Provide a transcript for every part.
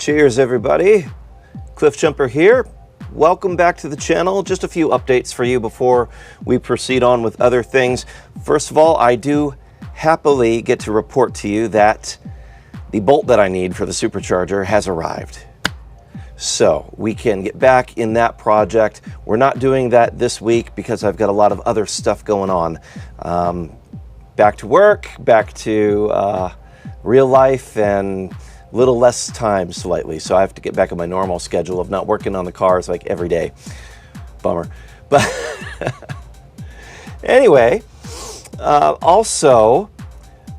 Cheers everybody, Cliffjumper here. Welcome back to the channel. Just a few updates for you before we proceed on with other things. First of all, I do happily get to report to you that the bolt that I need for the supercharger has arrived. So we can get back in that project. We're not doing that this week because I've got a lot of other stuff going on. Back to work, back to real life, and a little less time slightly. So I have to get back on my normal schedule of not working on the cars like every day. Bummer. But anyway, also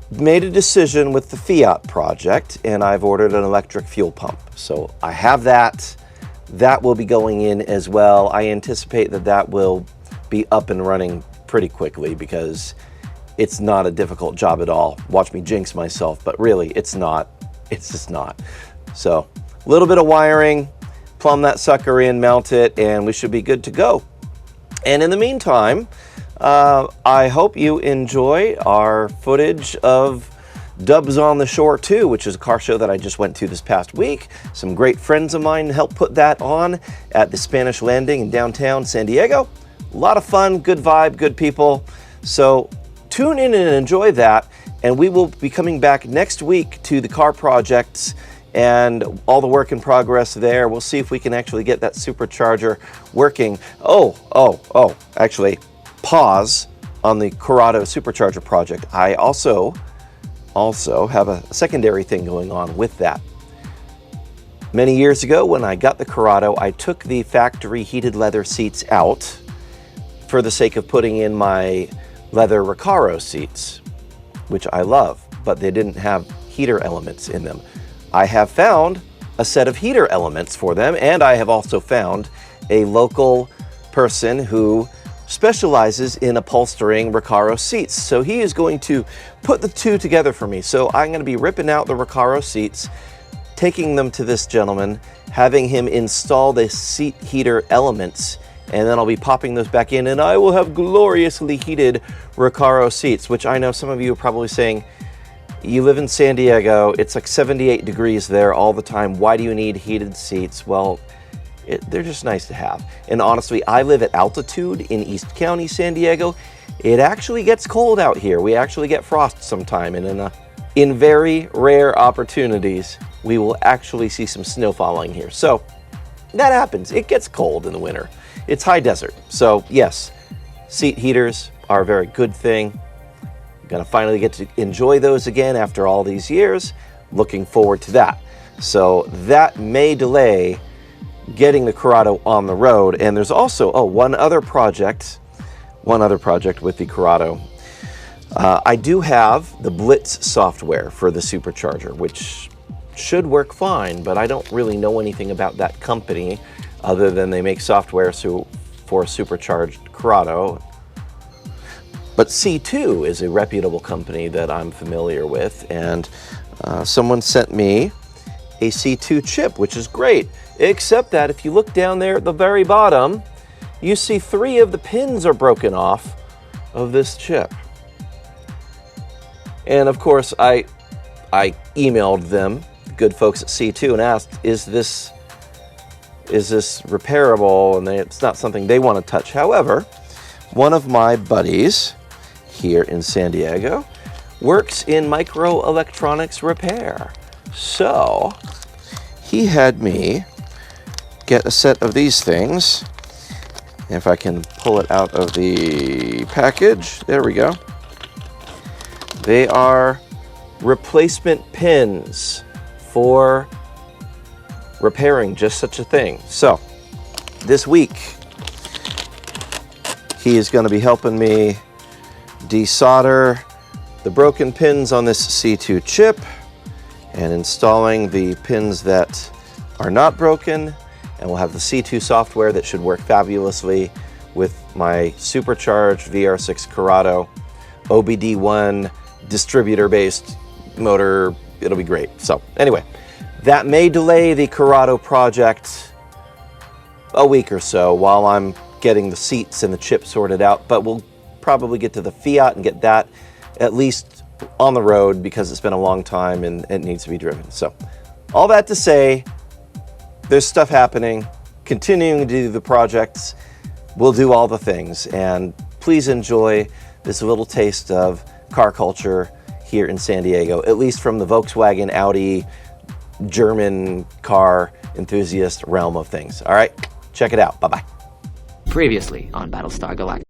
made a decision with the Fiat project, and I've ordered an electric fuel pump. So I have that. That will be going in as well. I anticipate that that will be up and running pretty quickly because it's not a difficult job at all. Watch me jinx myself, but really it's not. It's just not. So a little bit of wiring, plumb that sucker in, mount it, and we should be good to go. And in the meantime, I hope you enjoy our footage of Dubs on the Shore 2, which is a car show that I just went to this past week. Some great friends of mine helped put that on at the Spanish Landing in downtown San Diego. A lot of fun, good vibe, good people. So tune in and enjoy that, and we will be coming back next week to the car projects and all the work in progress there. We'll see if we can actually get that supercharger working. Actually, pause on the Corrado supercharger project. I also have a secondary thing going on with that. Many years ago when I got the Corrado, I took the factory heated leather seats out for the sake of putting in my leather Recaro seats, which I love, but they didn't have heater elements in them. I have found a set of heater elements for them, and I have also found a local person who specializes in upholstering Recaro seats. So he is going to put the two together for me. So I'm going to be ripping out the Recaro seats, taking them to this gentleman, having him install the seat heater elements, and then I'll be popping those back in, and I will have gloriously heated Recaro seats, which I know some of you are probably saying, you live in San Diego, it's like 78 degrees there all the time, why do you need heated seats? Well, they're just nice to have. And honestly, I live at altitude in East County, San Diego. It actually gets cold out here. We actually get frost sometime, and in very rare opportunities, we will actually see some snow falling here. So that happens. It gets cold in the winter. It's high desert. So yes, seat heaters are a very good thing. I'm gonna finally get to enjoy those again after all these years. Looking forward to that. So that may delay getting the Corrado on the road. And there's also, one other project with the Corrado. I do have the Blitz software for the supercharger, which should work fine, but I don't really know anything about that company other than they make software for a supercharged Corrado. But C2 is a reputable company that I'm familiar with, and someone sent me a C2 chip, which is great, except that if you look down there at the very bottom, you see 3 of the pins are broken off of this chip. And of course, I emailed them, good folks at C2, and asked, is this repairable? And it's not something they want to touch. However, one of my buddies here in San Diego works in microelectronics repair. So he had me get a set of these things. If I can pull it out of the package, there we go. They are replacement pins for repairing just such a thing. So this week he is going to be helping me desolder the broken pins on this C2 chip and installing the pins that are not broken, and we'll have the C2 software that should work fabulously with my supercharged VR6 Corrado OBD1 distributor based motor. It'll be great. So anyway, that may delay the Corrado project a week or so while I'm getting the seats and the chip sorted out, but we'll probably get to the Fiat and get that at least on the road because it's been a long time and it needs to be driven. So all that to say, there's stuff happening, continuing to do the projects. We'll do all the things, and please enjoy this little taste of car culture here in San Diego, at least from the Volkswagen, Audi, German car enthusiast realm of things. All right, check it out. Bye-bye. Previously on Battlestar Galactica.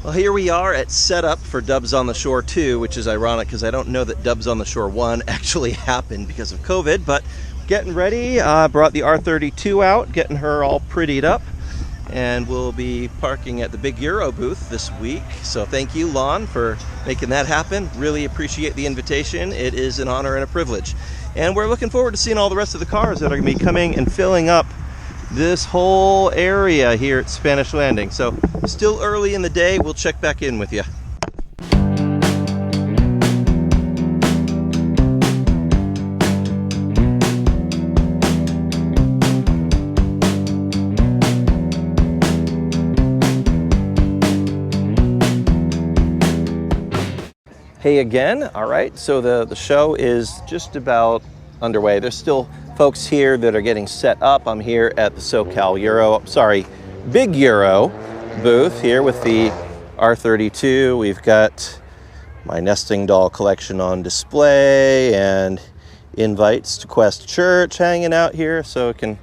Well, here we are at setup for Dubs on the Shore 2, which is ironic because I don't know that Dubs on the Shore 1 actually happened because of COVID, but getting ready. Brought the R32 out, getting her all prettied up, and we'll be parking at the big Euro booth this week. So thank you, Lon, for making that happen. Really appreciate the invitation. It is an honor and a privilege. And we're looking forward to seeing all the rest of the cars that are going to be coming and filling up this whole area here at Spanish Landing. So still early in the day, we'll check back in with you. Hey again. All right, so the show is just about underway. There's still folks here that are getting set up. I'm here at the Big Euro booth here with the R32. We've got my nesting doll collection on display and invites to Quest Church hanging out here so it can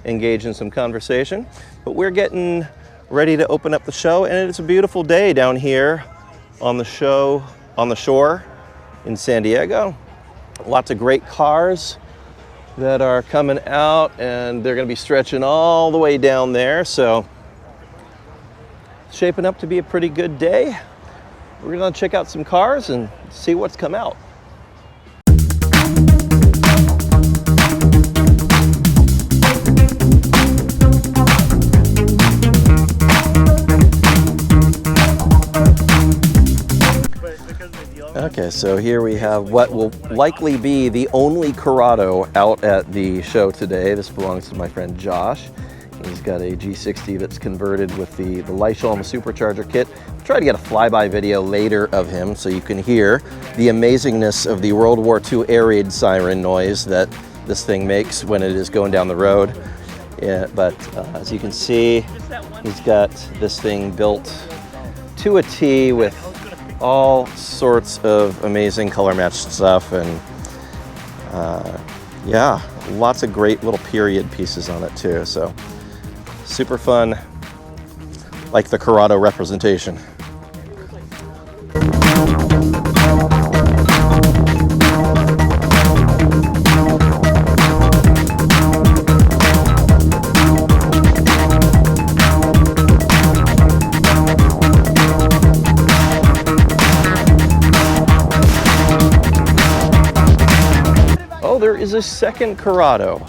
engage in some conversation. But we're getting ready to open up the show, and it's a beautiful day down here on the shore in San Diego. Lots of great cars that are coming out, and they're going to be stretching all the way down there, so shaping up to be a pretty good day. We're going to check out some cars and see what's come out. Okay, so here we have what will likely be the only Corrado out at the show today. This belongs to my friend Josh. He's got a G60 that's converted with the Leishol and the supercharger kit. I'll try to get a flyby video later of him so you can hear the amazingness of the World War II air raid siren noise that this thing makes when it is going down the road. Yeah, but as you can see, he's got this thing built to a T with all sorts of amazing color matched stuff, and yeah, lots of great little period pieces on it too. So super fun, like the Corrado representation. There is a second Corrado.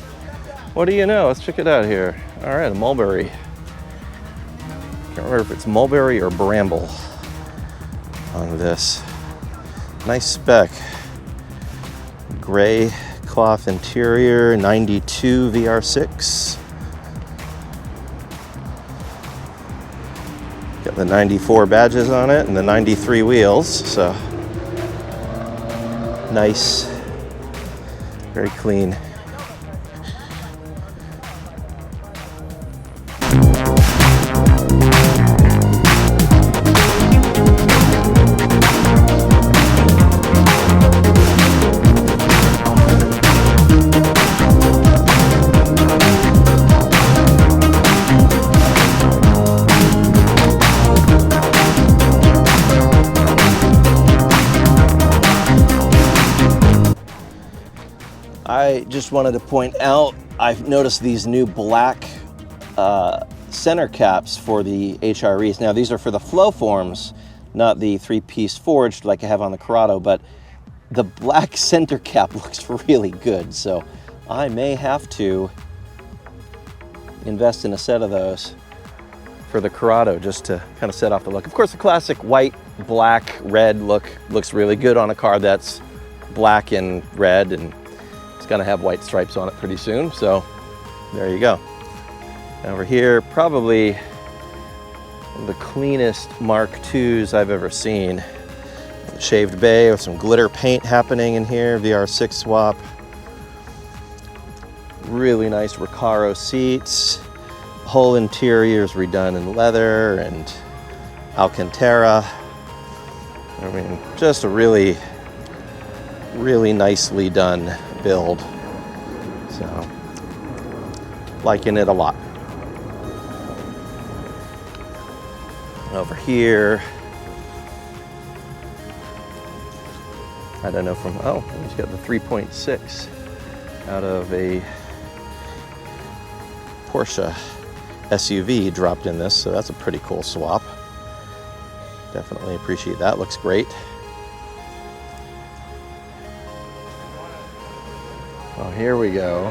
What do you know? Let's check it out here. All right, a mulberry. Can't remember if it's mulberry or bramble on this. Nice spec. Gray cloth interior, 92 VR6. Got the 94 badges on it and the 93 wheels, so nice. Very clean. I just wanted to point out, I've noticed these new black center caps for the HREs. Now these are for the flow forms, not the three-piece forged like I have on the Corrado, but the black center cap looks really good. So I may have to invest in a set of those for the Corrado just to kind of set off the look. Of course, the classic white, black, red look looks really good on a car that's black and red, and it's gonna have white stripes on it pretty soon, so there you go. Over here, probably One of the cleanest Mark IIs I've ever seen. Shaved bay with some glitter paint happening in here, VR6 swap. Really nice Recaro seats. The whole interior is redone in leather and Alcantara. I mean, just a really, really nicely done build. So, liking it a lot. Over here, I don't know from, oh, he's got the 3.6 out of a Porsche SUV dropped in this, so that's a pretty cool swap. Definitely appreciate that, looks great. Oh, here we go.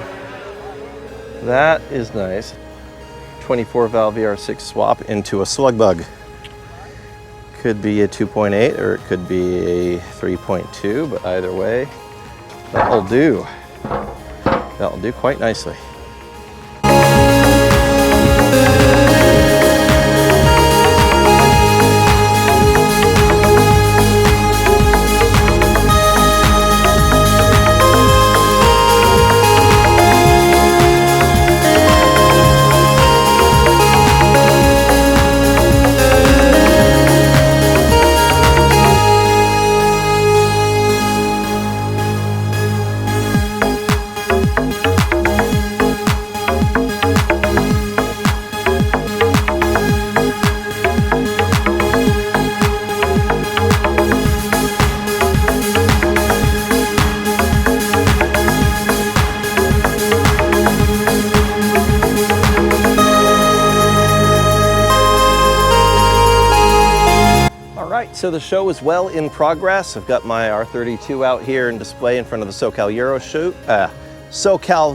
That is nice. 24 valve VR6 swap into a slug bug. Could be a 2.8 or it could be a 3.2, but either way, that'll do. That'll do quite nicely. So the show is well in progress. I've got my R32 out here in display in front of the SoCal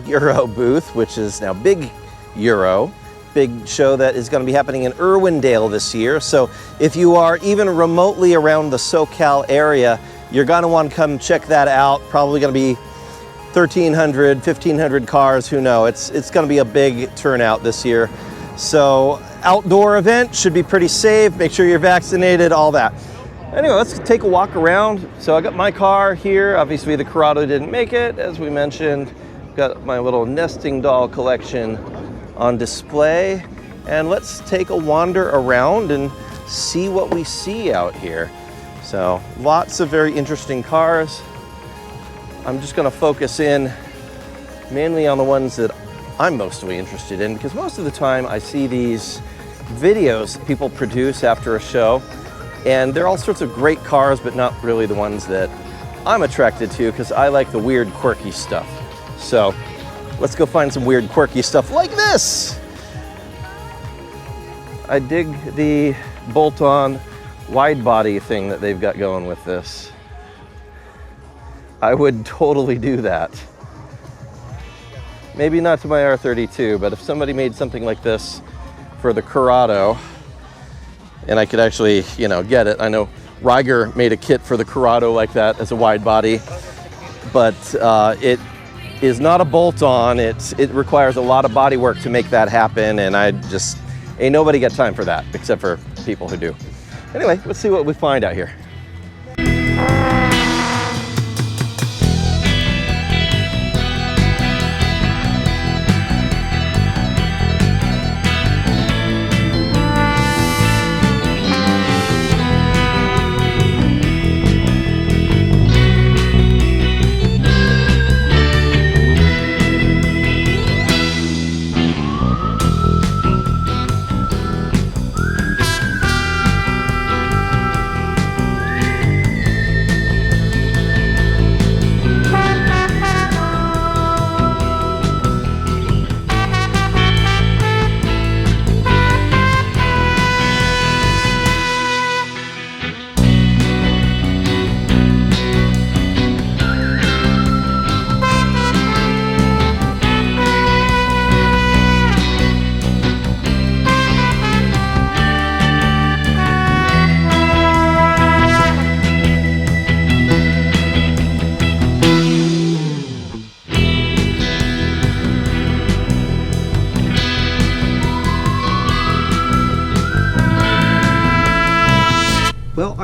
Euro booth, which is now Big Euro. Big show that is going to be happening in Irwindale this year. So if you are even remotely around the SoCal area, you're going to want to come check that out. Probably going to be 1,300, 1,500 cars, who knows. It's going to be a big turnout this year. So outdoor event, should be pretty safe. Make sure you're vaccinated, all that. Anyway, let's take a walk around. So I got my car here. Obviously the Corrado didn't make it, as we mentioned. Got my little nesting doll collection on display. And let's take a wander around and see what we see out here. So lots of very interesting cars. I'm just gonna focus in mainly on the ones that I'm mostly interested in, because most of the time I see these videos people produce after a show, and they're all sorts of great cars, but not really the ones that I'm attracted to, because I like the weird, quirky stuff. So let's go find some weird, quirky stuff like this. I dig the bolt-on wide body thing that they've got going with this. I would totally do that. Maybe not to my R32, but if somebody made something like this for the Corrado, and I could actually, get it. I know Riger made a kit for the Corrado like that as a wide body, but it is not a bolt-on. It requires a lot of body work to make that happen, and ain't nobody got time for that, except for people who do. Anyway, let's see what we find out here.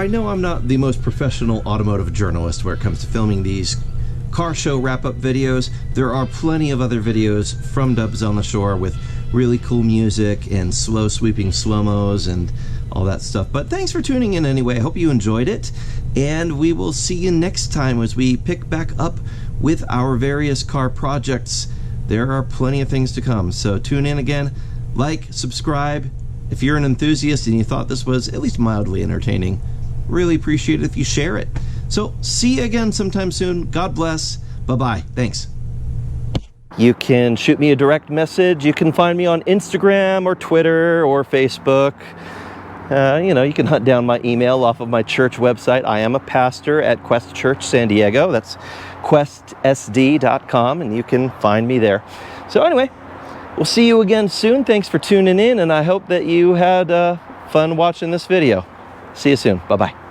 I know I'm not the most professional automotive journalist where it comes to filming these car show wrap-up videos. There are plenty of other videos from Dubs on the Shore with really cool music and slow sweeping slow-mos and all that stuff. But thanks for tuning in anyway. I hope you enjoyed it, and we will see you next time as we pick back up with our various car projects. There are plenty of things to come, so tune in again, like, subscribe. If you're an enthusiast and you thought this was at least mildly entertaining, really appreciate it if you share it. So see you again sometime soon. God bless. Bye-bye. Thanks. You can shoot me a direct message. You can find me on Instagram or Twitter or Facebook. You know, you can hunt down my email off of my church website. I am a pastor at Quest Church San Diego. That's questsd.com, and you can find me there. So anyway, we'll see you again soon. Thanks for tuning in, and I hope that you had fun watching this video. See you soon. Bye-bye.